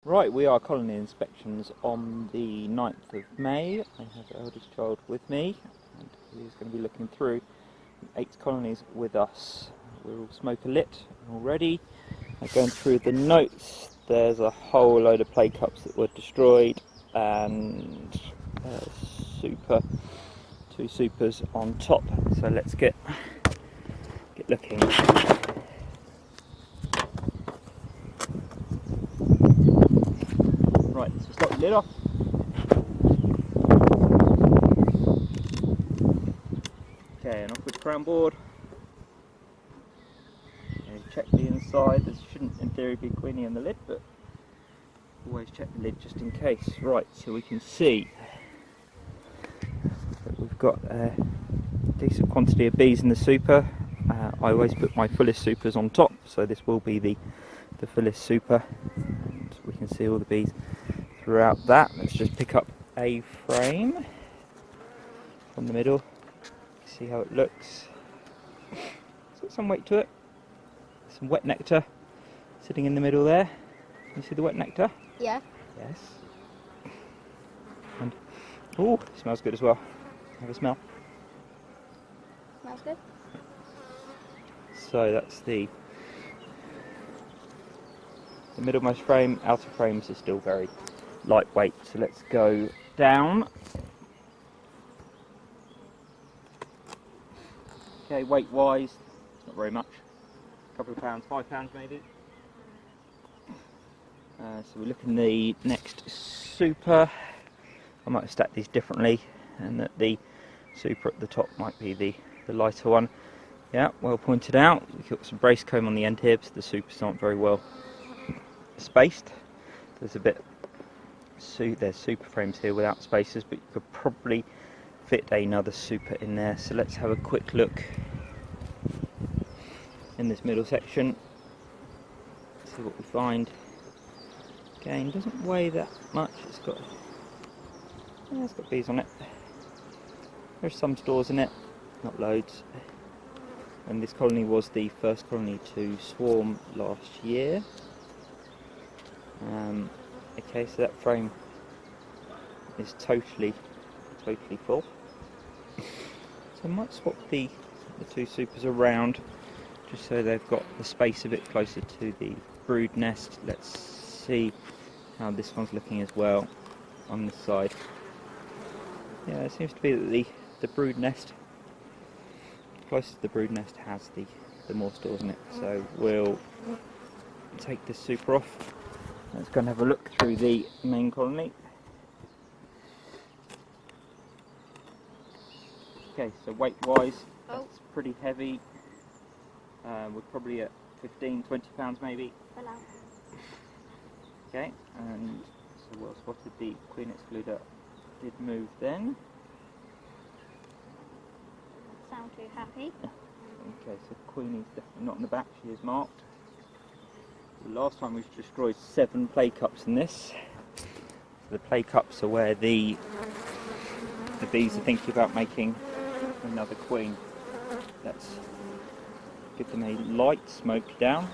Right, we are colony inspections on the 9th of May. I have the eldest child with me, and he's going to be looking through 8 colonies with us. We're all smoker lit already. Going through the notes, there's a whole load of play cups that were destroyed, and two supers on top. So let's get looking. Right, so stop the lid off. Okay, and off with the crown board. Okay, check the inside. There shouldn't in theory be queenie on the lid, but always check the lid just in case. Right, so we can see that we've got a decent quantity of bees in the super. I always put my fullest supers on top, so this will be the fullest super. And we can see all the bees throughout that. Let's just pick up a frame from the middle, see how it looks. It's got some weight to it. Some wet nectar sitting in the middle there. Can you see the wet nectar? Yeah. Yes. And oh, it smells good as well. Have a smell. Smells good. So that's the middlemost frame. Outer frames are still very lightweight, so let's go down. Okay, weight wise, it's not very much. A couple of pounds, £5 maybe. So we're looking at the next super. I might have stacked these differently, and that the super at the top might be the lighter one. Yeah, well pointed out. We've got some brace comb on the end here, so the supers aren't very well spaced. There's a bit. There's super frames here without spacers, but you could probably fit another super in there. So let's have a quick look in this middle section. See what we find. Again, doesn't weigh that much. It's got bees on it. There's some stores in it, not loads. And this colony was the first colony to swarm last year. Okay, so that frame is totally full. So I might swap the two supers around, just so they've got the space a bit closer to the brood nest. Let's see how this one's looking as well on this side. Yeah, it seems to be that the brood nest, closest to the brood nest, has the more stores in it. So we'll take this super off. Let's go and have a look through the main colony. Okay, so weight wise, that's pretty heavy. We're probably at £15–20 maybe. Okay, and so well spotted, the queen excluder did move then. Sound too happy. Okay, so Queenie's definitely not in the back, she is marked. The last time we destroyed 7 play cups in this. So the play cups are where the bees are thinking about making another queen. Let's give them a light smoke down.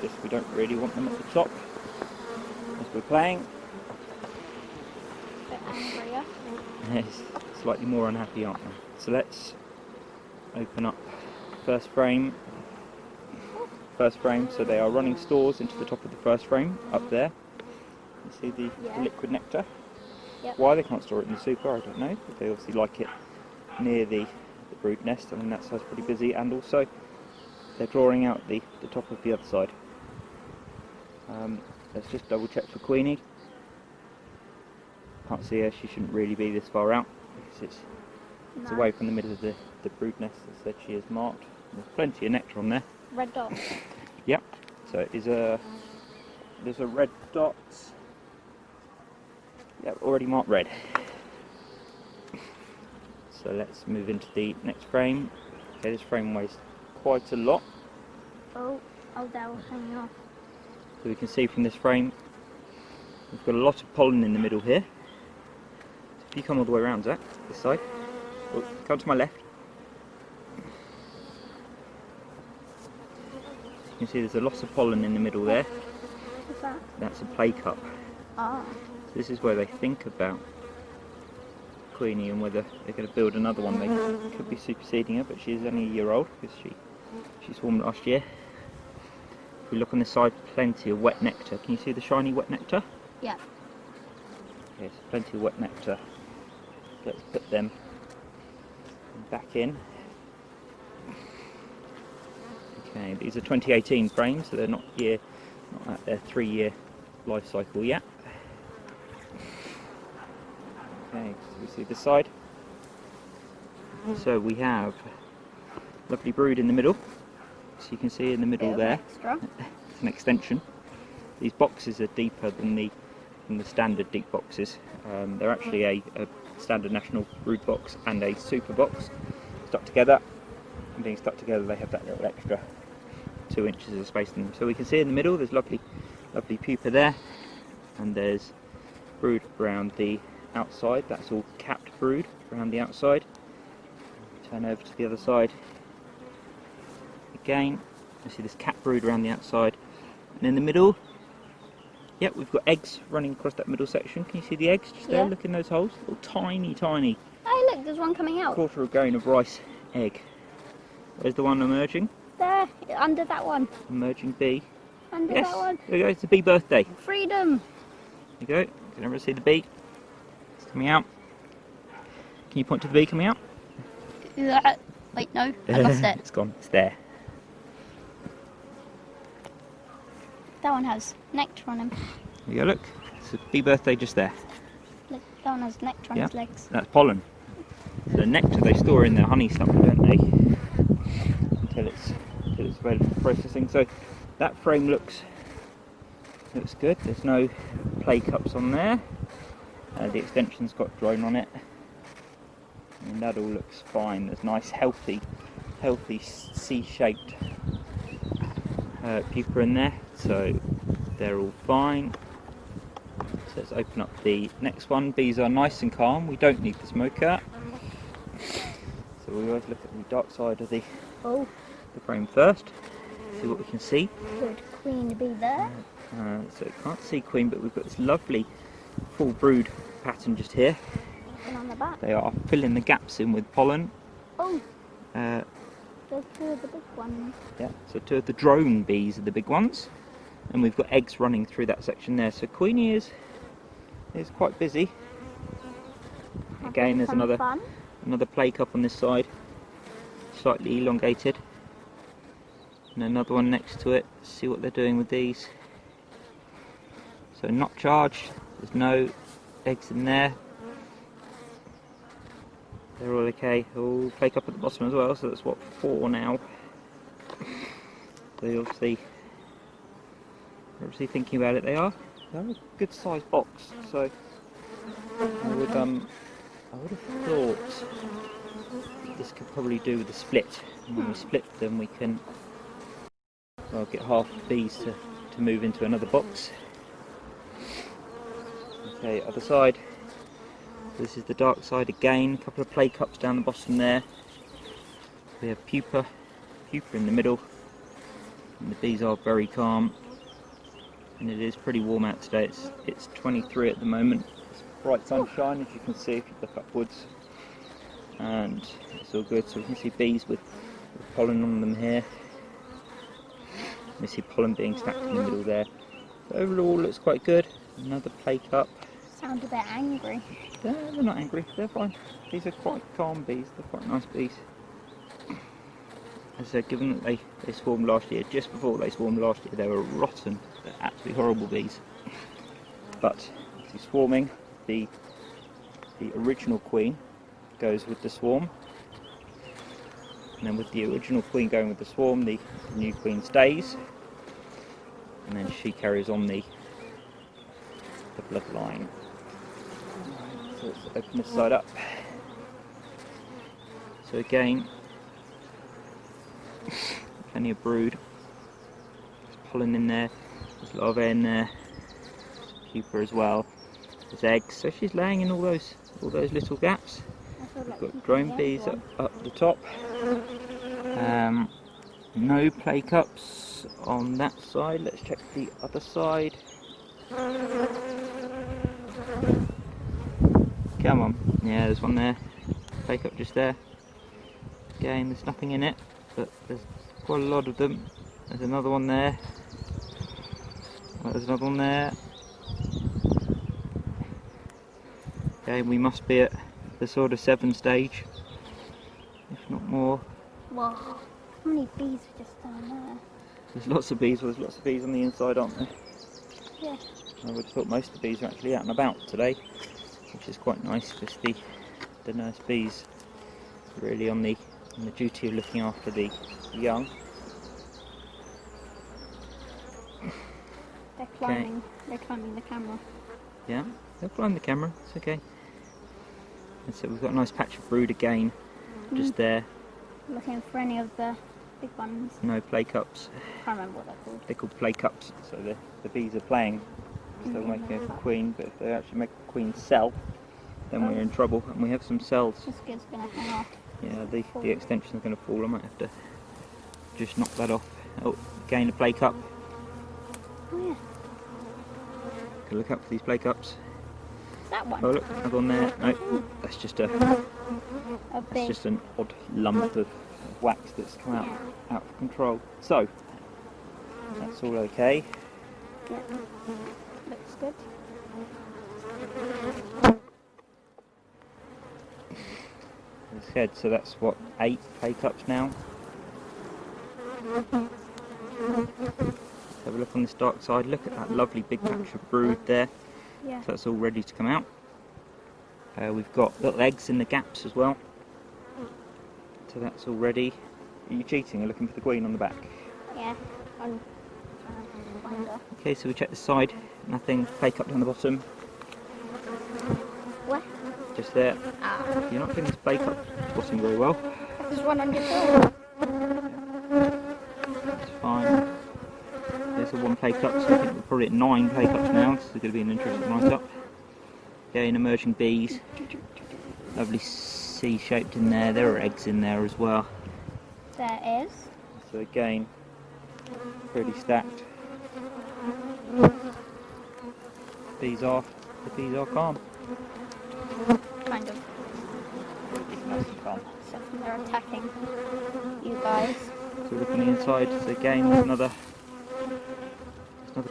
Just we don't really want them at the top as we're playing. A bit angrier. Yes, slightly more unhappy, aren't they? So let's open up first frame. So they are running stores into the top of the first frame up there. You see the liquid nectar. Yep. Why they can't store it in the super, I don't know, but they obviously like it near the brood nest. I mean, that side's pretty busy, and also they're drawing out the top of the other side. Let's just double check for Queenie. Can't see her, she shouldn't really be this far out because it's away from the middle of the brood nest. As I said, she is marked. There's plenty of nectar on there. Red dot. Yep. So it is there's a red dot. Yep, already marked red. So let's move into the next frame. Okay, this frame weighs quite a lot. Oh, that was hanging off. So we can see from this frame, we've got a lot of pollen in the middle here. So if you come all the way around, Zack, this side, come to my left. You can see there's a lot of pollen in the middle there. that? That's a play cup. Ah. So this is where they think about Queenie and whether they're going to build another one. They could be superseding her, but she is only a year old because she swarmed last year. If we look on this side, plenty of wet nectar. Can you see the shiny wet nectar? Yeah. Yes, plenty of wet nectar. Let's put them back in. Okay, these are 2018 frames, so they're not at their 3-year life cycle yet. Okay, so we see this side. So we have lovely brood in the middle. So you can see in the middle Bit of there, extra. it's an extension. These boxes are deeper than the standard deep boxes. They're actually a standard national brood box and a super box stuck together. And being stuck together, they have that little extra 2 inches of space in them. So we can see in the middle there's lovely pupa there, and there's brood around the outside. That's all capped brood around the outside. Turn over to the other side. Again, you see this capped brood around the outside, and in the middle, yep, we've got eggs running across that middle section. Can you see the eggs just there? Yeah. Look in those holes, little tiny. Hey, look, there's one coming out. Quarter of a grain of rice egg. Where's the one emerging? There, under that one. Emerging bee. Under Yes, that one. there you go, it's a bee birthday. Freedom. There you go, can everyone see the bee? It's coming out. Can you point to the bee coming out? Wait, no, I lost it. It's gone, it's there. That one has nectar on him. There you go, look. It's a bee birthday just there. Look, that one has nectar on Yeah. his legs. That's pollen. The nectar they store in their honey stomach, don't they? Until it's ready for processing. So that frame looks good. There's no play cups on there. The extension's got drone on it, and that all looks fine. There's nice, healthy C-shaped pupa in there, so they're all fine. So let's open up the next one. Bees are nice and calm. We don't need the smoker. So we always look at the dark side of the frame first. See what we can see. Good queen to be there. So you can't see queen, but we've got this lovely full brood pattern just here. And on the back. They are filling the gaps in with pollen. Oh, there's 2 of the big ones. Yeah, so 2 of the drone bees are the big ones, and we've got eggs running through that section there. So Queenie is quite busy. Again, there's another play cup on this side, slightly elongated, and another one next to it. See what they're doing with these. So not charged. There's no eggs in there. They're all okay. All play cup at the bottom as well. So that's what, 4 now. They obviously thinking about it. They're a good sized box. So I would have thought this could probably do with a split. And when we split them, we can get half the bees to move into another box. Okay, other side. This is the dark side again. A couple of play cups down the bottom there. We have pupa in the middle, and the bees are very calm. And it is pretty warm out today. It's 23 at the moment. It's bright sunshine, as you can see if you look upwards, and it's all good. So we can see bees with pollen on them here. We see pollen being stacked in the middle there. So overall, looks quite good. Another play cup. Sound a bit angry. They're not angry, they're fine. These are quite calm bees, they're quite nice bees. As I said, given that they swarmed last year, just before they swarmed last year, they were rotten. They're absolutely horrible bees. But see, swarming, the original queen goes with the swarm. And then with the original queen going with the swarm, the new queen stays. And then she carries on the bloodline. So let's open this side up. So again, plenty of brood. There's pollen in there, there's larvae in there, there's pupa as well, there's eggs. So she's laying in all those little gaps. We've got drone bees up the top. No play cups on that side. Let's check the other side. Come on. Yeah, there's one there. Play cup just there. Again, there's nothing in it, but there's quite a lot of them. There's another one there. There's another one there. Okay, we must be at the sort of 7 stage, if not more. Wow, how many bees are just down there? There's lots of bees. Well, there's lots of bees on the inside, aren't there? Yeah. I would have thought most of the bees are actually out and about today, which is quite nice because the nurse bees are really on the duty of looking after the young. They're climbing. Okay. They're climbing the camera. Yeah, they'll climb the camera. It's okay. And so we've got a nice patch of brood again, just there. Looking for any of the big ones. No play cups. Can't remember what they're called. They're called play cups. So the bees are playing. So they'll make a queen, but if they actually make a queen cell, then we're in trouble. And we have some cells. This kid's gonna hang off. Yeah, the extension's going to fall. I might have to just knock that off. Oh, again a play cup. Oh yeah. Can look up for these play cups. Is that one? Oh look, another one there. No, that's just that's just an odd lump of wax that's come out of control. So that's all okay. Yeah. Looks good. As I said, so that's what, 8 play cups now. Have a look on this dark side. Look at that lovely big patch of brood there. Yeah. So that's all ready to come out. We've got little eggs in the gaps as well. So that's all ready. Are you cheating? You're looking for the queen on the back? Yeah. I'm trying to find her. Okay, so we check the side. Nothing. Play cup down the bottom. Where? Just there. Ah. You're not getting this play cup spotting very well. There's one on your toe. It's fine. There's a 1 play cup, so I think we're probably at 9 play cups now. This is going to be an interesting write-up. Again, emerging bees. Lovely C-shaped in there. There are eggs in there as well. There is. So again, pretty stacked. The bees are calm. Kind of. Nice and calm. Except when they're attacking you guys. So look on the inside. So again, there's another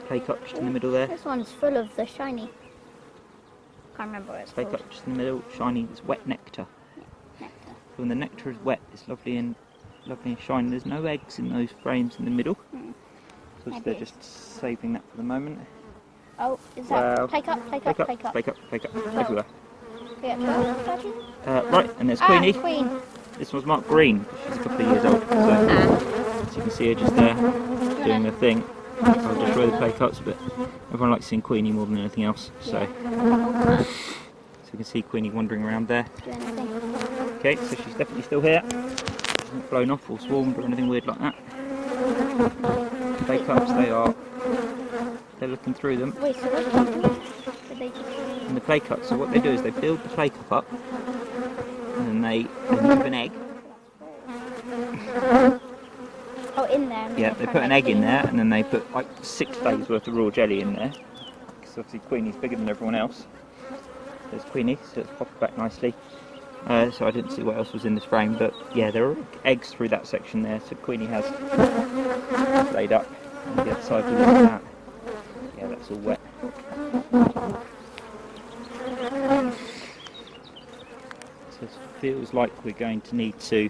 play cup just in the middle there. This one's full of the shiny. Can't remember what it's Play called. cup just in the middle, shiny. It's wet nectar. Yeah, nectar. So when the nectar is wet, it's lovely and shiny. There's no eggs in those frames in the middle. So Maybe they're just saving that for the moment. Oh, is that Wow. play cup, play cup, play cup. Play cup, everywhere. Yeah, 12, Right, and there's Queenie. Queen. This one's marked green. She's a couple of years old. So as you can see her just there doing her thing. I'll just roll the play cups, but everyone likes seeing Queenie more than anything else. So you can see Queenie wandering around there. Okay, so she's definitely still here. She hasn't flown off or swarmed or anything weird like that. Play cups, they're looking through them. Wait, so what did they just... And the play cups, so what they do is they build the play cup up and then they move an egg. Oh, in there. Yeah, they put an egg in there and then they put like 6 days worth of raw jelly in there. Because obviously Queenie's bigger than everyone else. There's Queenie, so it's popped back nicely. So I didn't see what else was in this frame, but yeah, there are eggs through that section there. So Queenie has laid up on the other side. Look at that. Yeah, that's all wet. So it feels like we're going to need to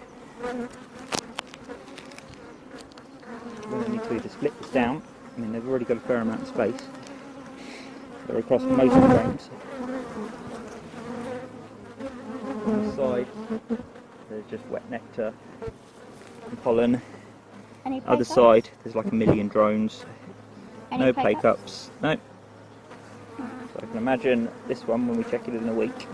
either split this down. I mean, they've already got a fair amount of space. They're across most frames. On the side, there's just wet nectar and pollen. Any play Other cups? side, there's like a million drones. Any No play cups. No. So I can imagine this one when we check it in a week.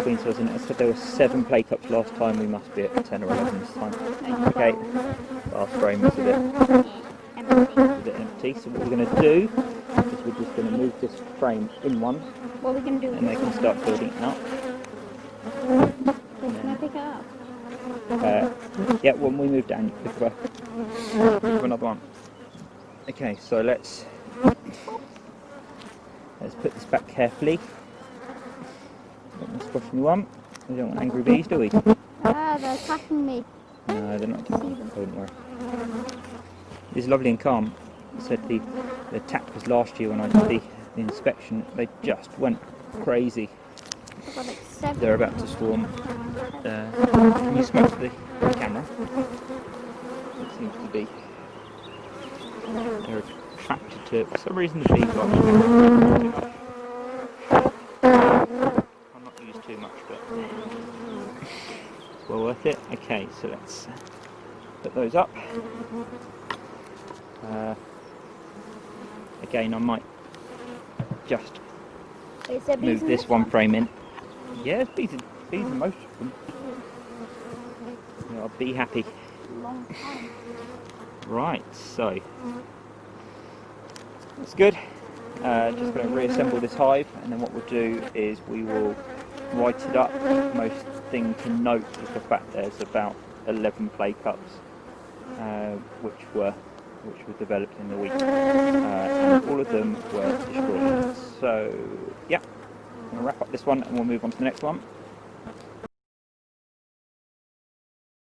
Queen cells in it. I said there were 7 play cups last time. We must be at 10 or 11 this time. Okay. Last frame is a bit empty. So what we're going to do is we're just going to move this frame in one. What are we going to do? And they can start building it out. Can I pick it up? Yeah, when we move down, you pick up another one. Okay, so let's Let's put this back carefully. Don't want to squash anyone. We don't want angry bees, do we? Ah, they're attacking me. No, they're not attacking. Don't worry. It's lovely and calm. I said the attack was last year when I did the inspection. They just went crazy. I've got like 7. They're about to swarm. Can you smoke the camera? It seems to be. They're attracted to it. For some reason the bees like too much. I'm not used too much, but it's well worth it. Okay, so let's put those up. Again, I might just Is there bees move in this one frame in. Yeah, there's bees in most of them. Yeah, I'll be happy. Long time. Right, so that's good. Just going to reassemble this hive, and then what we'll do is we will write it up. Most thing to note is the fact there's about 11 play cups, which were developed in the week, and all of them were destroyed. So yeah, I'm going to wrap up this one, and we'll move on to the next one.